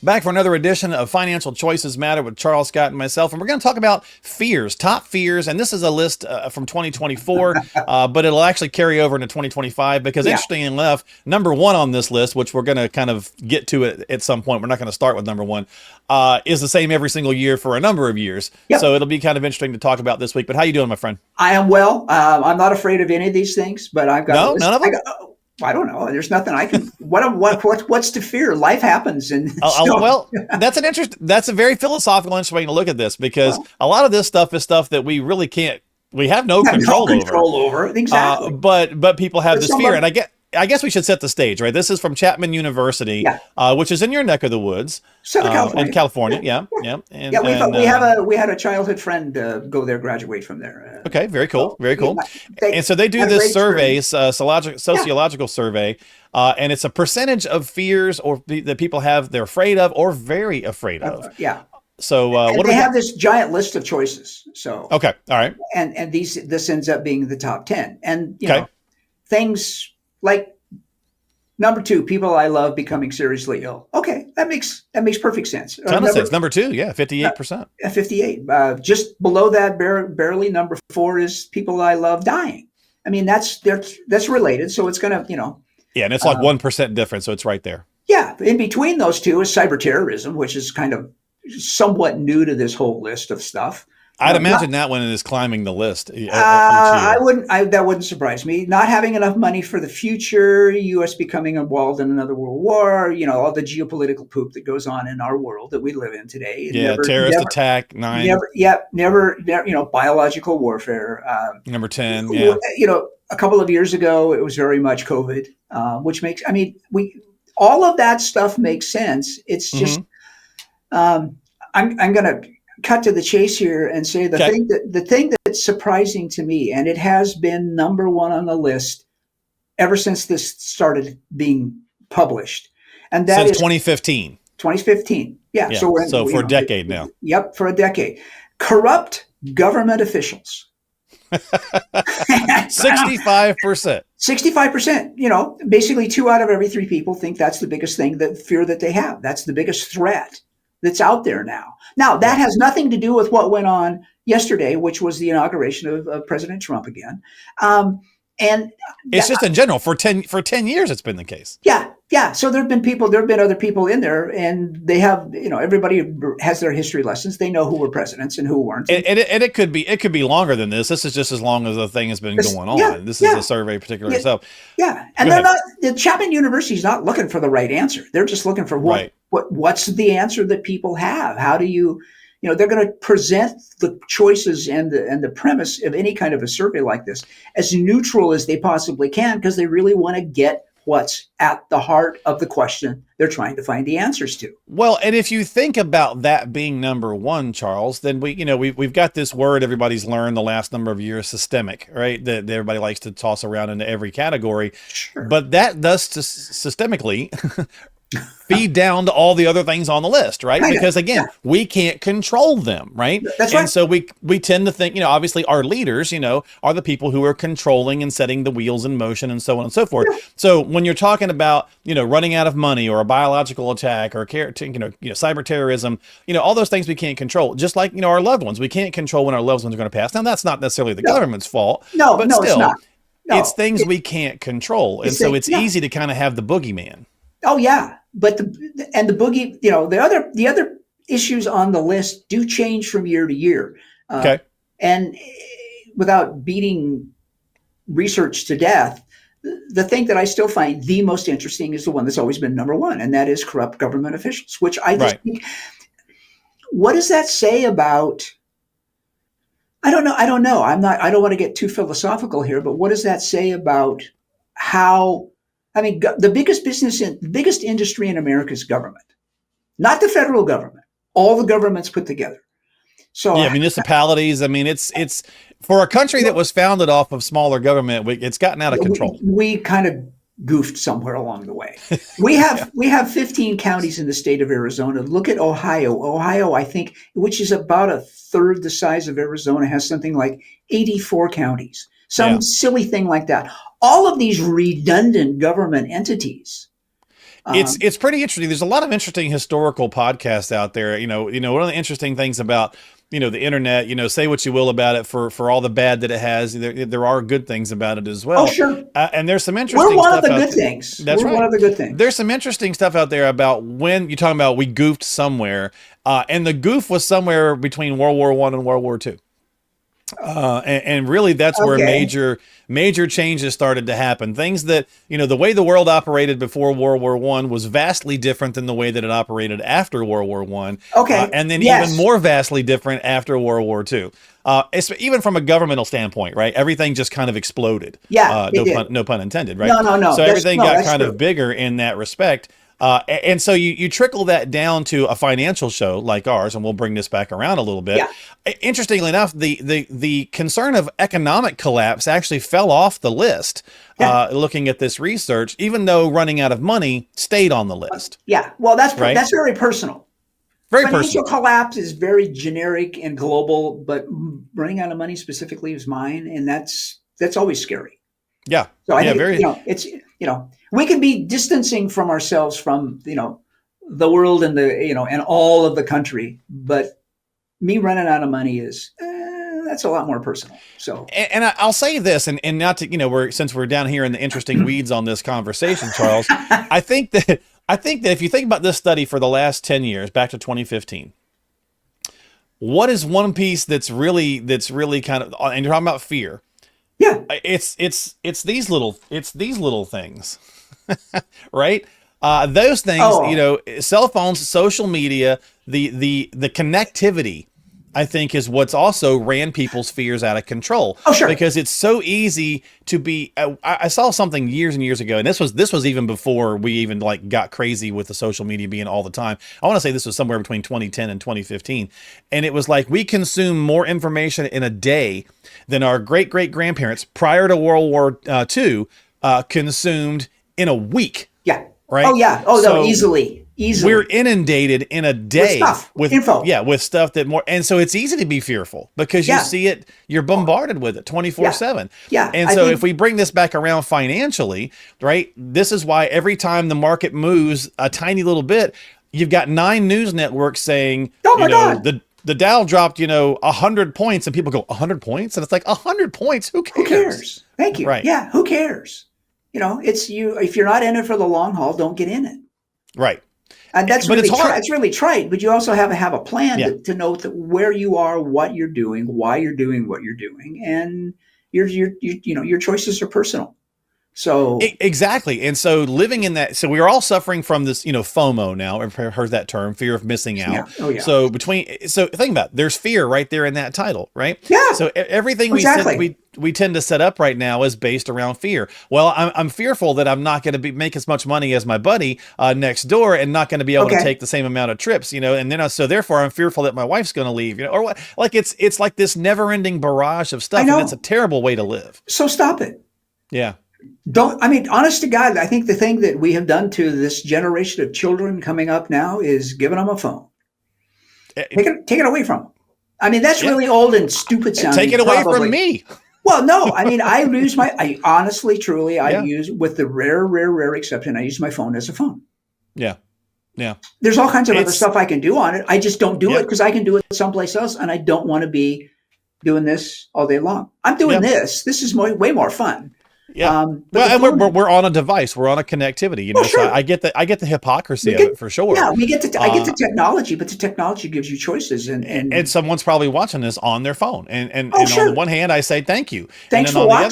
Back for another edition of Financial Choices Matter with Charles Scott and myself. And we're going to talk about fears, top fears. And this is a list from 2024, but it'll actually carry over into 2025 because interestingly enough, number one on this list, which we're going to kind of get to it at some point, we're not going to start with number one, is the same every single year for a number of years. Yep. So it'll be kind of interesting to talk about this week. But how you doing, my friend? I am well. I'm not afraid of any of these things, but I've got none of them. I don't know. There's nothing I can. What's to fear? Life happens, and well, that's a very philosophical, interesting way to look at this because a lot of this stuff is stuff that we really can't. We have no control over. Exactly. But people have this fear, and I guess we should set the stage, right? This is from Chapman University, which is in your neck of the woods, in California. And we had a childhood friend go there, graduate from there. Okay, very cool, very cool. And so they do this survey, sociological survey, and it's a percentage of fears that people have, they're afraid of or very afraid of. So what do they have? This giant list of choices. So okay, all right, and this ends up being the top 10, and you know things like number 2, people I love becoming seriously ill. Okay, that makes perfect sense. Ton of sense. Number 2, 58%. 58. Just below that, barely. Number 4 is people I love dying. I mean, that's related. So it's gonna, Yeah, and it's like 1% difference, so it's right there. Yeah, in between those two is cyber terrorism, which is kind of somewhat new to this whole list of stuff. I'd imagine that one is climbing the list. That wouldn't surprise me. Not having enough money for the future, U.S. becoming involved in another world war, all the geopolitical poop that goes on in our world that we live in today. Terrorist attack, 9. Never, biological warfare. Number 10, a couple of years ago, it was very much COVID, which makes, all of that stuff makes sense. It's just, I'm going to cut to the chase here and say the thing that's surprising to me, and it has been number one on the list ever since this started being published, and that since is 2015. 2015. Yeah. So for a decade now. Yep, for a decade. Corrupt government officials. 65%. 65%. Basically 2 out of every 3 people think that's the biggest thing, fear that they have. That's the biggest threat that's out there now. Now, that has nothing to do with what went on yesterday, which was the inauguration of President Trump again. And it's just in general for 10 years, it's been the case. Yeah. So there have been other people in there, and they have, everybody has their history lessons. They know who were presidents and who weren't. And it could be longer than this. This is just as long as the thing has been going on. This is a survey particularly. So and the Chapman University is not looking for the right answer. They're just looking for what's the answer that people have. How do you, they're going to present the choices and the premise of any kind of a survey like this as neutral as they possibly can, because they really want to get what's at the heart of the question they're trying to find the answers to. Well, and if you think about that being number one, Charles, then we've got this word everybody's learned the last number of years, systemic, right? That everybody likes to toss around into every category. Sure. But that does systemically feed down to all the other things on the list, right? Because again, we can't control them, right? That's right. And so we tend to think, obviously our leaders, are the people who are controlling and setting the wheels in motion and so on and so forth. Yeah. So when you're talking about, running out of money or a biological attack or cyber terrorism, all those things we can't control. Just like, our loved ones, we can't control when our loved ones are going to pass. Now that's not necessarily the government's fault, but still, it's not. It's things we can't control. And so it's easy to kind of have the boogeyman. Oh yeah. But the boogie, the other issues on the list do change from year to year. And without beating research to death, the thing that I still find the most interesting is the one that's always been number one, and that is corrupt government officials, which I just think, what does that say about, I don't know. I don't want to get too philosophical here, but what does that say about how, the biggest industry in America is government, not the federal government, all the governments put together. So municipalities. It's for a country that was founded off of smaller government, it's gotten out of control. We kind of goofed somewhere along the way. We have 15 counties in the state of Arizona. Look at Ohio. Ohio, I think, which is about a third the size of Arizona, has something like 84 counties. Some silly thing like that. All of these redundant government entities It's pretty interesting. There's a lot of interesting historical podcasts out there. One of the interesting things about the internet, say what you will about it for all the bad that it has. There are good things about it as well. Oh, sure. And there's some interesting We're one stuff of the out good there. things. That's We're right. one of the good things. There's some interesting stuff out there about when you're talking about we goofed somewhere, and the goof was somewhere between World War I and World War II. And really that's where major changes started to happen. Things that, the way the world operated before World War I was vastly different than the way that it operated after World War I. Okay. And then even more vastly different after World War II. Even from a governmental standpoint, right? Everything just kind of exploded. Yeah. No pun intended, right? No. So everything got kind true. of bigger in that respect. And so you trickle that down to a financial show like ours, and we'll bring this back around a little bit. Yeah. Interestingly enough, the concern of economic collapse actually fell off the list. Looking at this research, even though running out of money stayed on the list. Yeah. Well, that's right? That's very personal. Very Financial personal. collapse is very generic and global, but running out of money specifically is mine, and that's always scary. Yeah. So I think we can be distancing from ourselves from the world and and all of the country, but me running out of money is that's a lot more personal. So and I'll say this, and not to since we're down here in the interesting weeds on this conversation, Charles, I think that if you think about this study for the last 10 years, back to 2015, what is one piece that's really kind of, and you're talking about fear. Yeah. It's these little things, right? Those things, cell phones, social media, the connectivity, I think, is what's also ran people's fears out of control. Oh, sure. Because it's so easy to be. I saw something years and years ago, and this was even before we even got crazy with the social media being all the time. I want to say this was somewhere between 2010 and 2015, and it was like we consume more information in a day than our great grandparents prior to World War II consumed in a week. Yeah. Right. Oh yeah. Oh no. Easily. We're inundated in a day with info. Yeah, with stuff that more, and so it's easy to be fearful because you see it, you're bombarded with it 24/7. Yeah. And so if we bring this back around financially, right, this is why every time the market moves a tiny little bit, you've got 9 news networks saying, oh my God, the Dow dropped, 100 points, and people go 100 points, and it's like 100 points. Who cares? Who cares? Thank you. Right. Yeah. Who cares? It's you. If you're not in it for the long haul, don't get in it. Right. And that's but really it's hard. It's really trite, but you also have a plan to know where you are, what you're doing, why you're doing what you're doing, and your choices are personal. So exactly. And so living in that, so we are all suffering from this, FOMO now. I've heard that term, fear of missing out. Yeah. Oh, yeah. So think about it. There's fear right there in that title, right? Yeah. So everything we tend to set up right now is based around fear. Well, I'm fearful that I'm not going to make as much money as my buddy next door, and not going to be able to take the same amount of trips, and then so therefore I'm fearful that my wife's going to leave, or what? Like it's like this never-ending barrage of stuff, and it's a terrible way to live. So stop it. Yeah. Honest to God, I think the thing that we have done to this generation of children coming up now is giving them a phone. Take it away from them. That's really old and stupid sounding. Take it away from me. Well, no, I honestly, truly, use, with the rare exception, I use my phone as a phone. Yeah. Yeah. There's all kinds of other stuff I can do on it. I just don't do it because I can do it someplace else, and I don't want to be doing this all day long. I'm doing this. This is way more fun. Yeah. And we're on a device. We're on a connectivity. Sure. So I get the hypocrisy of it for sure. Yeah, I get the technology, but the technology gives you choices, and someone's probably watching this on their phone. And on the one hand, I say thank you. Thanks and then for on watching.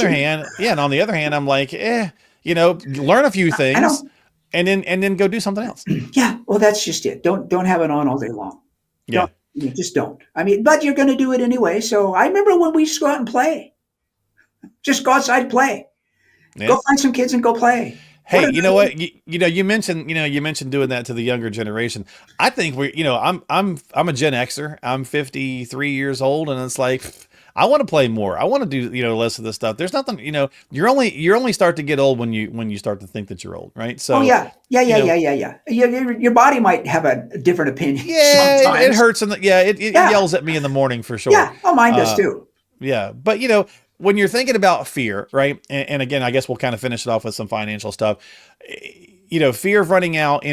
the other hand, I'm like, learn a few things, and then go do something else. Yeah. Well, that's just it. Don't have it on all day long. Yeah. Just don't. But you're going to do it anyway. So I remember when we used to go out and play. Just go outside and play. Yeah. Go find some kids and go play. Hey, you know what? You mentioned doing that to the younger generation. I think I'm a Gen Xer. I'm 53 years old, and it's like I want to play more. I want to do less of this stuff. There's nothing. You only start to get old when you start to think that you're old, right? So yeah. Your body might have a different opinion. Yeah, sometimes. it hurts, and it yells at me in the morning for sure. Yeah, mine does too. Yeah, but when you're thinking about fear, right? And again, I guess we'll kind of finish it off with some financial stuff. fear of running out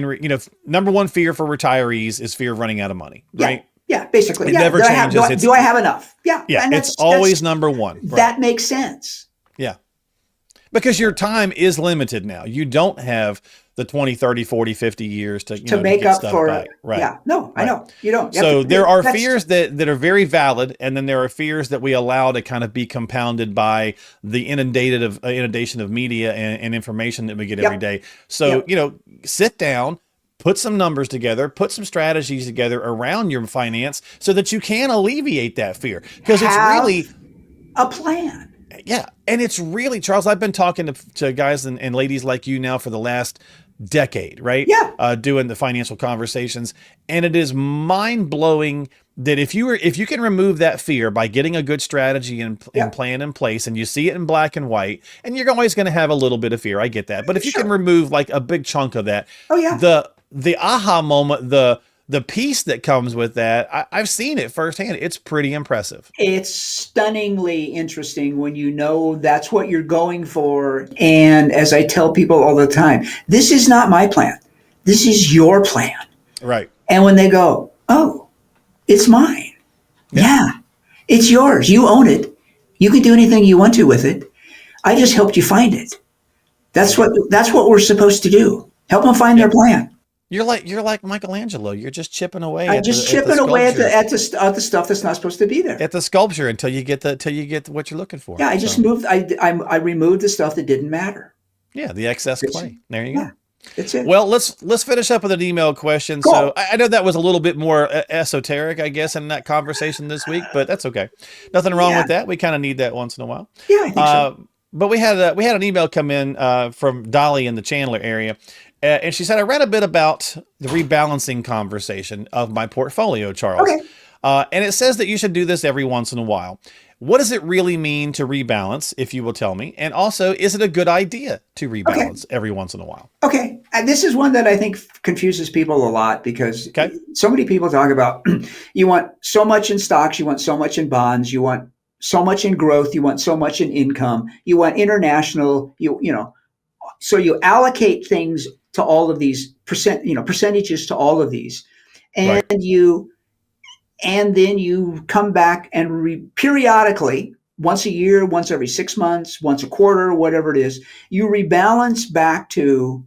number one fear for retirees is fear of running out of money, right? Yeah, basically. It never changes. Do I have enough? Yeah. Yeah, it's always number one. Right. That makes sense. Yeah. Because your time is limited now. You don't have the 20, 30, 40, 50 years to make get up stuff for back. Right. Yeah. No, I know. You don't. So there are fears that are very valid, and then there are fears that we allow to kind of be compounded by the inundation of media and information that we get every day. So, sit down, put some numbers together, put some strategies together around your finance so that you can alleviate that fear. Because it's really a plan. Yeah. And it's really, Charles, I've been talking to guys and ladies like you now for the last decade, right? Yeah. Doing the financial conversations. And it is mind blowing that if you can remove that fear by getting a good strategy and plan in place, and you see it in black and white, and you're always going to have a little bit of fear. I get that. But if you can remove like a big chunk of that, the aha moment, the peace that comes with that, I've seen it firsthand. It's pretty impressive. It's stunningly interesting when you know that's what you're going for. And as I tell people all the time, this is not my plan. This is your plan. Right. And when they go, oh, it's mine. Yeah, it's yours. You own it. You can do anything you want to with it. I just helped you find it. That's what we're supposed to do. Help them find their plan. You're like Michelangelo. You're just chipping away. Chipping away at the stuff that's not supposed to be there. At the sculpture until you get what you're looking for. Yeah, I just moved. I removed the stuff that didn't matter. Yeah, the excess clay. There you go. That's it. Well, let's finish up with an email question. Cool. So I know that was a little bit more esoteric, I guess, in that conversation this week, but that's okay. Nothing wrong with that. We kind of need that once in a while. Yeah, I think so. But we had an email come in from Dolly in the Chandler area. And she said, I read a bit about the rebalancing conversation of my portfolio, Charles. Okay. And it says that you should do this every once in a while. What does it really mean to rebalance, if you will tell me? And also, is it a good idea to rebalance every once in a while? Okay. And this is one that I think confuses people a lot, because so many people talk about you want so much in stocks, you want so much in bonds, you want so much in growth, you want so much in income, you want international, so you allocate things to all of these percentages to all of these, and and then you come back and periodically, once a year, once every 6 months, once a quarter, whatever it is, you rebalance back to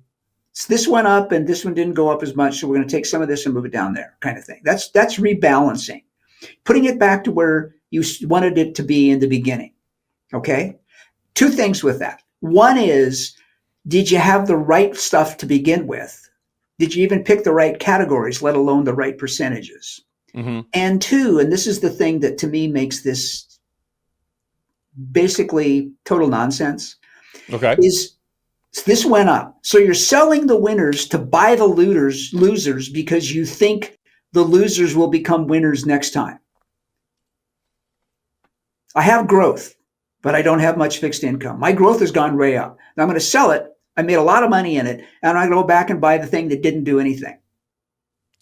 this went up and this one didn't go up as much, so we're going to take some of this and move it down there, kind of thing. That's rebalancing, putting it back to where you wanted it to be in the beginning. Okay, two things with that. One is, did you have the right stuff to begin with? Did you even pick the right categories, let alone the right percentages? Mm-hmm. And two, and this is the thing that to me makes this basically total nonsense, is this went up. So you're selling the winners to buy the losers because you think the losers will become winners next time. I have growth, but I don't have much fixed income. My growth has gone way up. Now I'm going to sell it. I made a lot of money in it, and I'm going to go back and buy the thing that didn't do anything.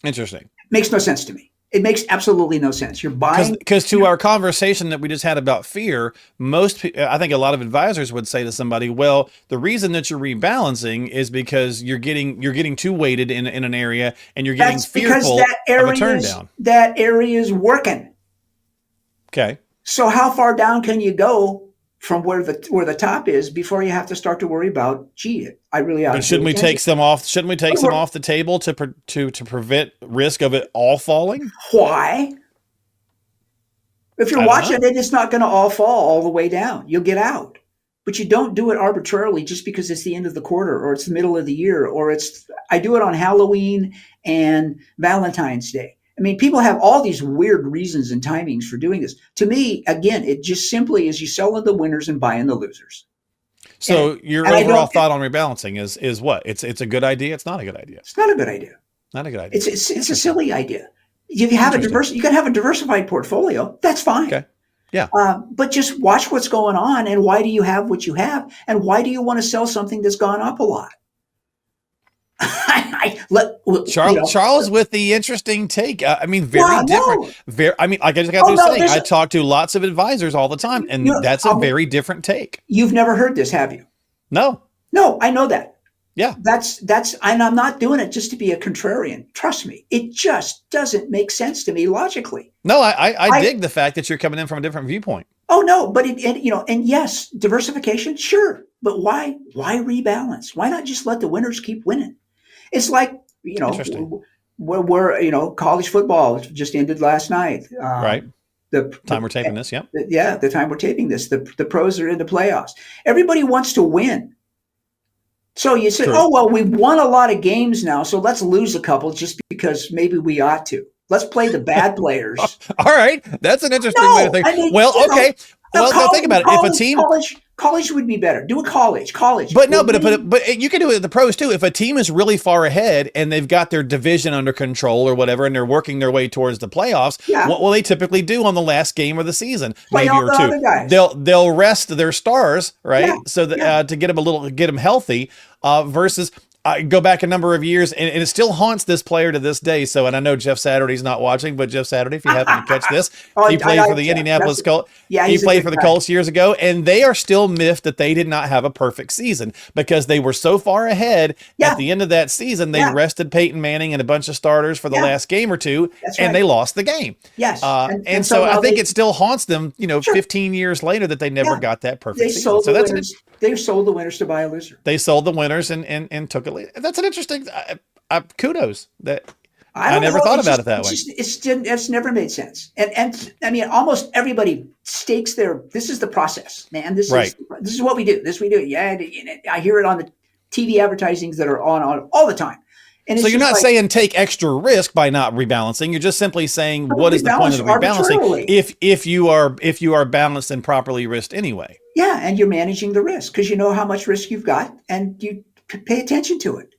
Interesting. Makes no sense to me. It makes absolutely no sense. You're buying because to our conversation that we just had about fear, I think a lot of advisors would say to somebody, well, the reason that you're rebalancing is because you're getting too weighted in an area, and you're getting fearful of a turn down. That area is working. Okay. So how far down can you go from where the top is before you have to start to worry about, gee, I really ought to. Shouldn't we take some off the table to prevent risk of it all falling? Why? If you're watching it, it's not going to all fall all the way down. You'll get out. But you don't do it arbitrarily just because it's the end of the quarter or it's the middle of the year or I do it on Halloween and Valentine's Day. I mean, people have all these weird reasons and timings for doing this. To me, again, it just simply is you selling the winners and buying the losers. So your overall thought on rebalancing is what? It's a good idea. It's not a good idea. It's not a good idea. Not a good idea. It's a silly idea. If you have you can have a diversified portfolio. That's fine. Okay. Yeah. But just watch what's going on, and why do you have what you have, and why do you want to sell something that's gone up a lot? Charles with the interesting take. Very different. No. Like I just got through saying, I talk to lots of advisors all the time, and that's a very different take. You've never heard this, have you? No. No, I know that. Yeah. And I'm not doing it just to be a contrarian. Trust me. It just doesn't make sense to me logically. No, I dig the fact that you're coming in from a different viewpoint. Oh no, but and yes, diversification, sure. But why rebalance? Why not just let the winners keep winning? It's like, we're college football just ended last night. Right. The time we're taping this, the time we're taping this. The pros are in the playoffs. Everybody wants to win. So you say, oh, well, we've won a lot of games now, so let's lose a couple just because maybe we ought to. Let's play the bad players. All right. That's an interesting way to think. Okay. Well, think about it. If a team... College would be better. Do a college. But no, but you can do it with the pros too. If a team is really far ahead and they've got their division under control or whatever, and they're working their way towards the playoffs, what will they typically do on the last game of the season? Maybe or two. They'll rest their stars, right? Yeah. So that, to get them healthy, versus. Go back a number of years, and it still haunts this player to this day. So, and I know Jeff Saturday's not watching, but Jeff Saturday, if you happen to catch this, he played for the Indianapolis Colts. Yeah, he played for the Colts years ago, and they are still miffed that they did not have a perfect season because they were so far ahead at the end of that season. They rested Peyton Manning and a bunch of starters for the last game or two, and they lost the game. Yes, and so I think it still haunts them, 15 years later, that they never got that perfect season. So they sold the winners to buy a loser. They sold the winners and took it. That's an interesting. Kudos that I never thought about it that way. It's never made sense. And I mean, almost everybody stakes this is the process, man. This is what we do. This we do. Yeah, I hear it on the TV advertisings that are on all the time. And so you're not saying take extra risk by not rebalancing. You're just simply saying what is the point of the rebalancing if you are balanced and properly risked anyway. Yeah, and you're managing the risk because you know how much risk you've got and you pay attention to it.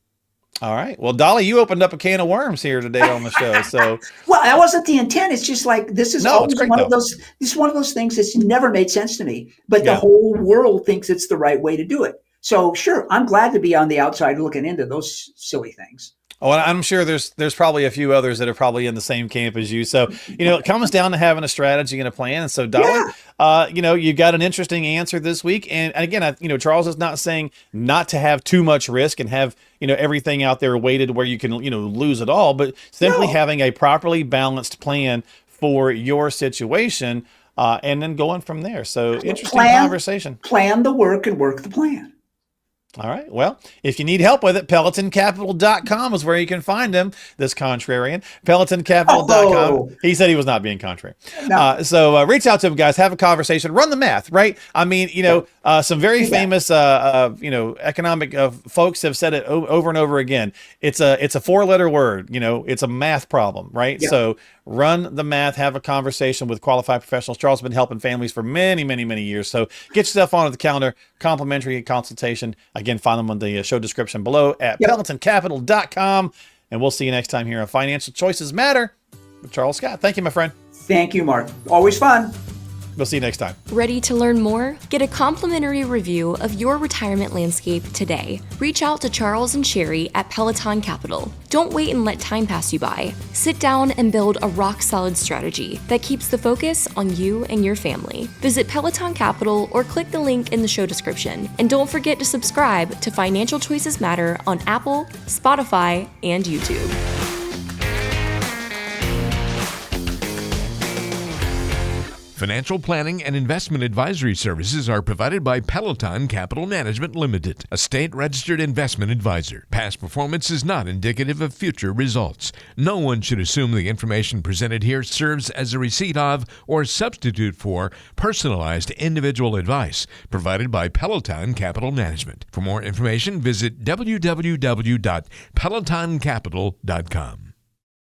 All right. Well, Dolly, you opened up a can of worms here today on the show. So well, that wasn't the intent. It's just like this is always one of those. This is one of those things that's never made sense to me. But the whole world thinks it's the right way to do it. So sure, I'm glad to be on the outside looking into those silly things. Oh, and I'm sure there's probably a few others that are probably in the same camp as you. So, it comes down to having a strategy and a plan. And so, Dolly, you got an interesting answer this week. And again, Charles is not saying not to have too much risk and have, everything out there weighted where you can, lose it all, but simply having a properly balanced plan for your situation and then going from there. So interesting conversation. Plan the work and work the plan. All right. Well, if you need help with it, PelletonCapital.com is where you can find him, this contrarian. PelletonCapital.com. Oh. He said he was not being contrary. No. So reach out to him, guys. Have a conversation. Run the math, right? I mean, some very famous, economic folks have said it over and over again. It's a 4-letter word. It's a math problem, right? Yeah. So run the math. Have a conversation with qualified professionals. Charles has been helping families for many, many, many years. So get yourself onto the calendar. Complimentary consultation. Again, find them on the show description below at PelletonCapital.com. And we'll see you next time here on Financial Choices Matter with Charles Scott. Thank you, my friend. Thank you, Mark. Always fun. We'll see you next time. Ready to learn more? Get a complimentary review of your retirement landscape today. Reach out to Charles and Sherry at Pelleton Capital. Don't wait and let time pass you by. Sit down and build a rock-solid strategy that keeps the focus on you and your family. Visit Pelleton Capital or click the link in the show description. And don't forget to subscribe to Financial Choices Matter on Apple, Spotify, and YouTube. Financial planning and investment advisory services are provided by Pelleton Capital Management Limited, a state-registered investment advisor. Past performance is not indicative of future results. No one should assume the information presented here serves as a receipt of or substitute for personalized individual advice provided by Pelleton Capital Management. For more information, visit www.pelletoncapital.com.